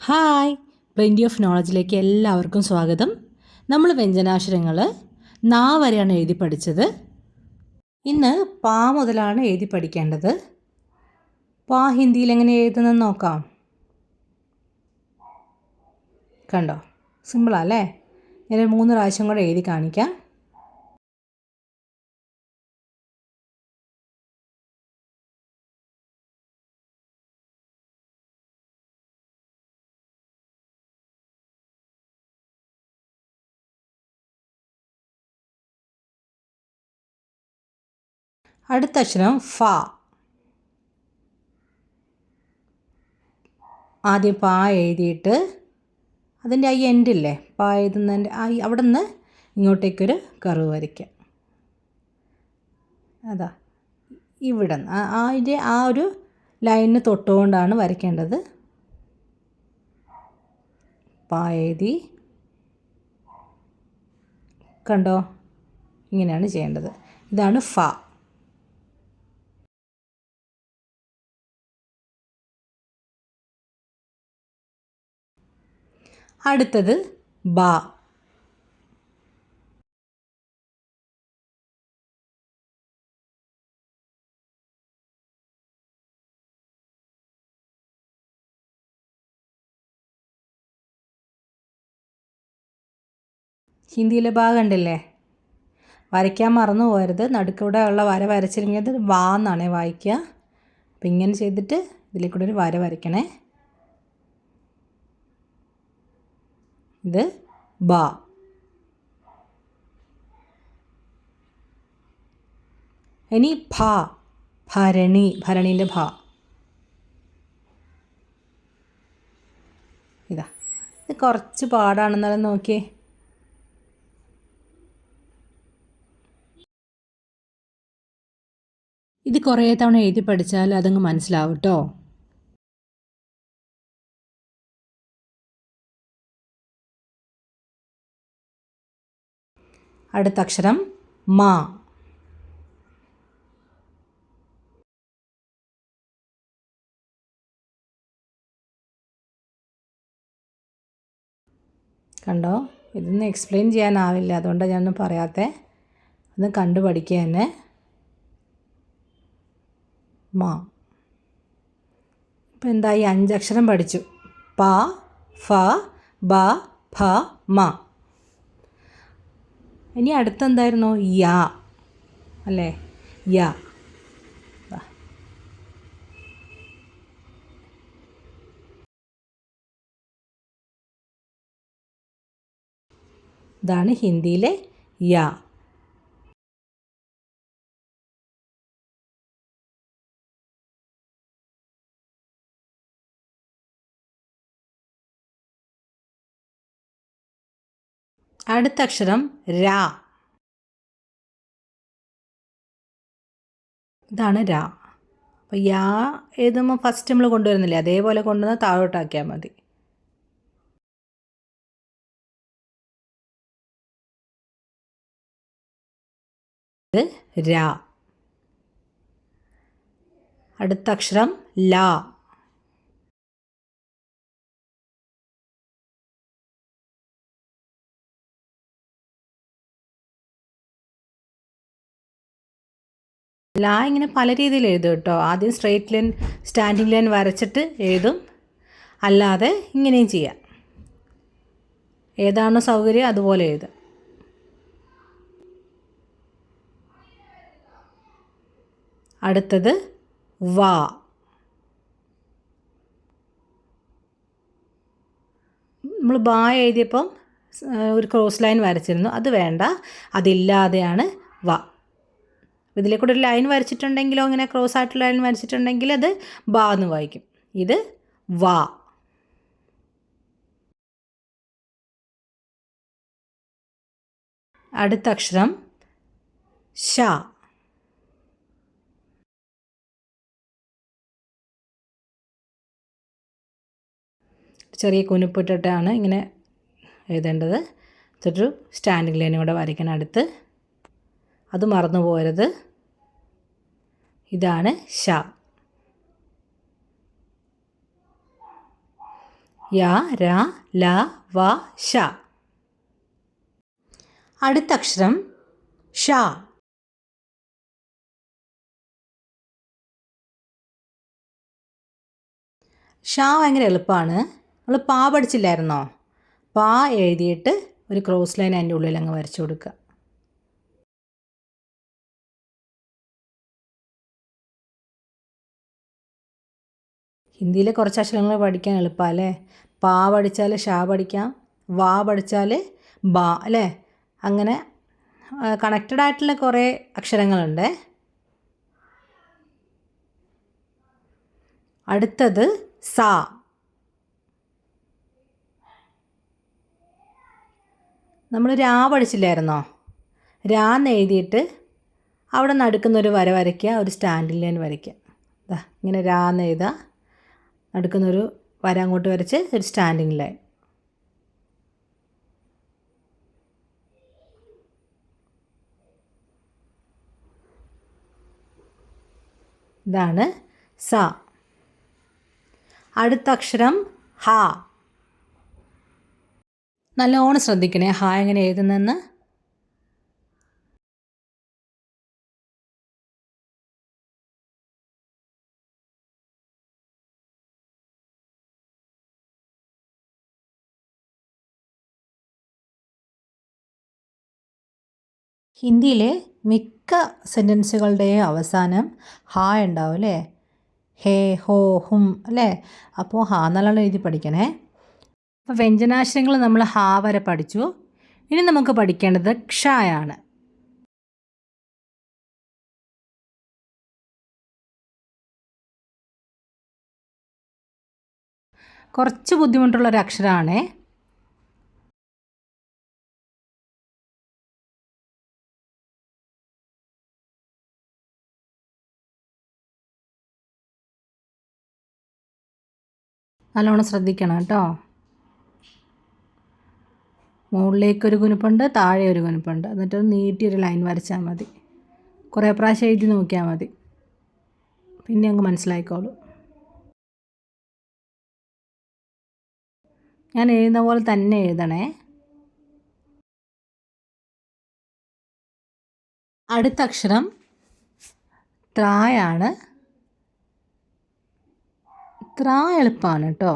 Hi, plenty of നോളജിലേക്ക് എല്ലാവർക്കും സ്വാഗതം. നമ്മൾ വ്യഞ്ജനാക്ഷരങ്ങൾ നാ വരെയാണ് എഴുതി പഠിച്ചത്. ഇന്ന് പാ മുതലാണ് എഴുതി പഠിക്കേണ്ടത്. പാ ഹിന്ദിയിൽ എങ്ങനെ എഴുതുന്നതെന്ന് നോക്കാം. കണ്ടോ, സിമ്പിളല്ലേ? ഞാൻ 3 പ്രാവശ്യം കൂടെ എഴുതി കാണിക്കാം. അടുത്ത അക്ഷരം ഫ. ആദ്യം പാ എഴുതിയിട്ട് അതിൻ്റെ ആ എൻഡില്ലേ, പാ എഴുതുന്നതിൻ്റെ അവിടെ നിന്ന് ഇങ്ങോട്ടേക്കൊരു കർവ് വരയ്ക്കാം. അതാ ഇവിടെ നിന്ന് അതിൻ്റെ ആ ഒരു ലൈനിന് തൊട്ടുകൊണ്ടാണ് വരയ്ക്കേണ്ടത്. പാ എഴുതി, കണ്ടോ, ഇങ്ങനെയാണ് ചെയ്യേണ്ടത്. ഇതാണ് ഫ. അടുത്തത് ബ. ഹിന്ദിയിലെ ബാ കണ്ടില്ലേ? വരയ്ക്കാൻ മറന്നു പോകരുത്. നടുക്കൂടെ ഉള്ള വര വരച്ചില്ലെങ്കിൽ അത് വാ എന്നാണേ വായിക്കുക. അപ്പം ഇങ്ങനെ ചെയ്തിട്ട് ഇതിലേക്കൂടെ ഒരു വര വരയ്ക്കണേ. ഇത് ബ. ഇനി ഭ. ഭരണി, ഭരണീൻ്റെ ഭ. ഇതാ, ഇത് കുറച്ച് പാടാണെന്നാലും നോക്കിയേ. ഇത് കുറേ തവണ എഴുതി പഠിച്ചാൽ അതങ്ങ് മനസ്സിലാവും കേട്ടോ. അടുത്ത അക്ഷരം മാ. കണ്ടോ, ഇതൊന്നും എക്സ്പ്ലെയിൻ ചെയ്യാനാവില്ല, അതുകൊണ്ടാണ് ഞാനൊന്നും പറയാത്തത്. ഒന്ന് കണ്ടു പഠിക്കുക തന്നെ. മാ. ഇപ്പം എന്തായി? 5 അക്ഷരം പഠിച്ചു. പ, ഫ, ബ, ഭ, മ. ഇനി അടുത്തെന്തായിരുന്നു? യാ അല്ലേ? യാ. ഇതാണ് ഹിന്ദിയിലെ യാ. അടുത്ത അക്ഷരം രാ. ഇതാണ് രാ. അപ്പോൾ യാ എഴുതുമ്പോൾ ഫസ്റ്റ് നമ്മൾ കൊണ്ടുവരുന്നില്ലേ, അതേപോലെ കൊണ്ടുവന്ന് താഴോട്ടാക്കിയാൽ മതി. ഇത് രാ. അടുത്ത അക്ഷരം ലാ. ലാ ഇങ്ങനെ പല രീതിയിൽ എഴുതും കേട്ടോ. ആദ്യം സ്ട്രെയിറ്റ് ലൈൻ, സ്റ്റാൻഡിങ് ലൈൻ വരച്ചിട്ട് എഴുതും, അല്ലാതെ ഇങ്ങനെയും ചെയ്യാം. ഏതാണോ സൗകര്യം അതുപോലെ എഴുതും. അടുത്തത് വാ. നമ്മൾ ബാ എഴുതിയപ്പം ഒരു ക്രോസ് ലൈൻ വരച്ചിരുന്നു, അത് വേണ്ട, അതില്ലാതെയാണ് വാ. ഇതിലേക്കൂടെ ഒരു ലൈൻ വരച്ചിട്ടുണ്ടെങ്കിലോ, ഇങ്ങനെ ക്രോസ് ആയിട്ടുള്ള ലൈൻ വരച്ചിട്ടുണ്ടെങ്കിൽ അത് ബാ എന്ന് വായിക്കും. ഇത് വാ. അടുത്ത അക്ഷരം ഷ. ചെറിയ കുനിപ്പിട്ടിട്ടാണ് ഇങ്ങനെ എഴുതേണ്ടത്. എന്നിട്ടൊരു സ്റ്റാൻഡിങ് ലൈനും കൂടെ വരയ്ക്കണം അടുത്ത്. അത് മറന്നു പോകരുത്. ഇതാണ് ഷ. യ, ര, ല, വ, ശ. അടുത്ത അക്ഷരം ഷ. ഷ ഭയങ്കര എളുപ്പമാണ്. നമ്മൾ പാ പഠിച്ചില്ലായിരുന്നോ? പാ എഴുതിയിട്ട് ഒരു ക്രോസ് ലൈൻ അതിൻ്റെ ഉള്ളിൽ അങ്ങ് വരച്ചു കൊടുക്കുക. ഹിന്ദിയിലെ കുറച്ച് അക്ഷരങ്ങൾ പഠിക്കാൻ എളുപ്പമല്ലേ? പാ പഠിച്ചാൽ ഷാ പഠിക്കാം, വാ പഠിച്ചാൽ ബാ അല്ലേ? അങ്ങനെ കണക്റ്റഡ് ആയിട്ടുള്ള കുറേ അക്ഷരങ്ങളുണ്ട്. അടുത്തത് സാ. നമ്മൾ രാ പഠിച്ചില്ലായിരുന്നോ? രാന്ന് എഴുതിയിട്ട് അവിടെ നടുക്കുന്നൊരു വര വരയ്ക്കുക, ഒരു സ്റ്റാൻഡിങ് ലൈൻ വരയ്ക്കുക. ഇങ്ങനെ രാന്ന് എഴുതുക, നടുക്കുന്നൊരു വര അങ്ങോട്ട് വരച്ച് ഒരു സ്റ്റാൻഡിങ് ലൈൻ. ഇതാണ് സ. അടുത്ത അക്ഷരം ഹ. നല്ലോണം ശ്രദ്ധിക്കണേ ഹ എങ്ങനെ എഴുതുന്നെന്ന്. ഹിന്ദിയിലെ മിക്ക സെൻറ്റൻസുകളുടെയും അവസാനം ഹ ഉണ്ടാവും അല്ലേ? ഹേ, ഹോ, ഹും അല്ലേ? അപ്പോൾ ഹ നല്ലോണം എഴുതി പഠിക്കണേ. അപ്പോൾ വ്യഞ്ജനാക്ഷരങ്ങൾ നമ്മൾ ഹ വരെ പഠിച്ചു. ഇനി നമുക്ക് പഠിക്കേണ്ടത് ക്ഷയാണ്. കുറച്ച് ബുദ്ധിമുട്ടുള്ളൊരു അക്ഷരമാണേ. നല്ലോണം ശ്രദ്ധിക്കണം കേട്ടോ. മുകളിലേക്കൊരു കുനുപ്പുണ്ട്, താഴെ ഒരു കുനുപ്പുണ്ട്. എന്നിട്ട് നീട്ടിയൊരു ലൈൻ വരച്ചാൽ മതി. കുറേ പ്രാവശ്യം എഴുതി നോക്കിയാൽ മതി, പിന്നെ അങ്ങ് മനസ്സിലായിക്കോളൂ. ഞാൻ എഴുതുന്ന പോലെ തന്നെ എഴുതണേ. അടുത്ത അക്ഷരം ത്രായാണ്. ത്രാ എളുപ്പമാണ് കേട്ടോ.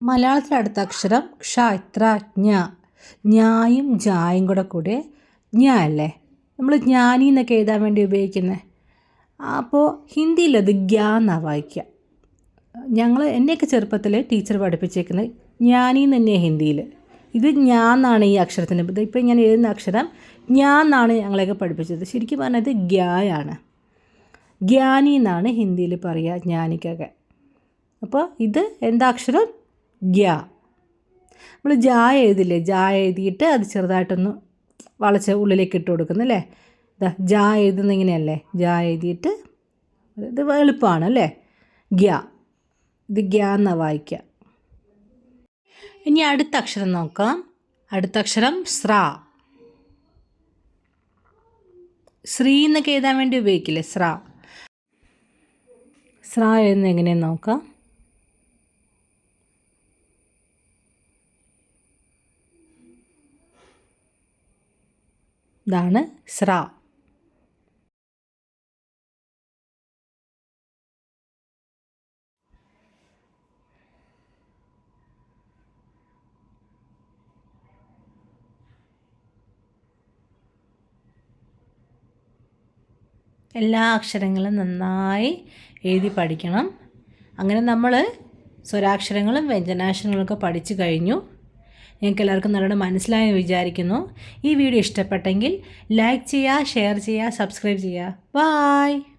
മലയാളത്തിലെ അടുത്ത അക്ഷരം ക്ഷ. ഇത്ര ജ്ഞ. ജ്ഞായും ജായും കൂടെ ജ്ഞ അല്ലേ? നമ്മൾ ജ്ഞാനി എന്നൊക്കെ എഴുതാൻ വേണ്ടി ഉപയോഗിക്കുന്നത്. അപ്പോൾ ഹിന്ദിയിലത് ഗ്യാ എന്നാണ് വായിക്കുക. എന്നെയൊക്കെ ചെറുപ്പത്തിൽ ടീച്ചർ പഠിപ്പിച്ചേക്കുന്നത് ജ്ഞാനി എന്ന് തന്നെയാണ് ഹിന്ദിയിൽ. ഇത് ജ്ഞാ എന്നാണ് ഈ അക്ഷരത്തിന്. ഇപ്പോൾ ഞാൻ എഴുതുന്ന അക്ഷരം ജ്ഞാ എന്നാണ് ഞങ്ങളെയൊക്കെ പഠിപ്പിച്ചത്. ശരിക്കും പറഞ്ഞത് ഗ്യായാണ്. ജ്ഞാനി എന്നാണ് ഹിന്ദിയിൽ പറയുക ജ്ഞാനിക്കൊക്കെ. അപ്പോൾ ഇത് എന്താ അക്ഷരം? ഗ്യ. നമ്മൾ ജാ എഴുതില്ലേ? ജാ എഴുതിയിട്ട് അത് ചെറുതായിട്ടൊന്ന് വളച്ച് ഉള്ളിലേക്ക് ഇട്ട് കൊടുക്കുന്നല്ലേ? ജാ എഴുതുന്ന ഇങ്ങനെയല്ലേ? ജാ എഴുതിയിട്ട് ഇത് എളുപ്പമാണ് അല്ലേ? ഗ്യ. ഇത് ഗ്യ എന്നാണ് വായിക്കുക. ഇനി അടുത്ത അക്ഷരം നോക്കാം. അടുത്ത അക്ഷരം സ്രാ. ശ്രീ എന്നൊക്കെ എഴുതാൻ വേണ്ടി ഉപയോഗിക്കില്ലേ? സ്രാ. സ്രാ എഴുതുന്നത് എങ്ങനെയെന്ന് നോക്കാം. ഇതാണ് സ്രാ. എല്ലാ അക്ഷരങ്ങളും നന്നായി എഴുതി പഠിക്കണം. അങ്ങനെ നമ്മൾ സ്വരാക്ഷരങ്ങളും വ്യഞ്ജനാക്ഷരങ്ങളൊക്കെ പഠിച്ചു കഴിഞ്ഞു. നിങ്ങൾക്ക് എല്ലാവർക്കും നല്ലോണം മനസ്സിലായെന്ന് വിചാരിക്കുന്നു. ഈ വീഡിയോ ഇഷ്ടപ്പെട്ടെങ്കിൽ ലൈക്ക് ചെയ്യുക, ഷെയർ ചെയ്യുക, സബ്സ്ക്രൈബ് ചെയ്യുക. ബൈ.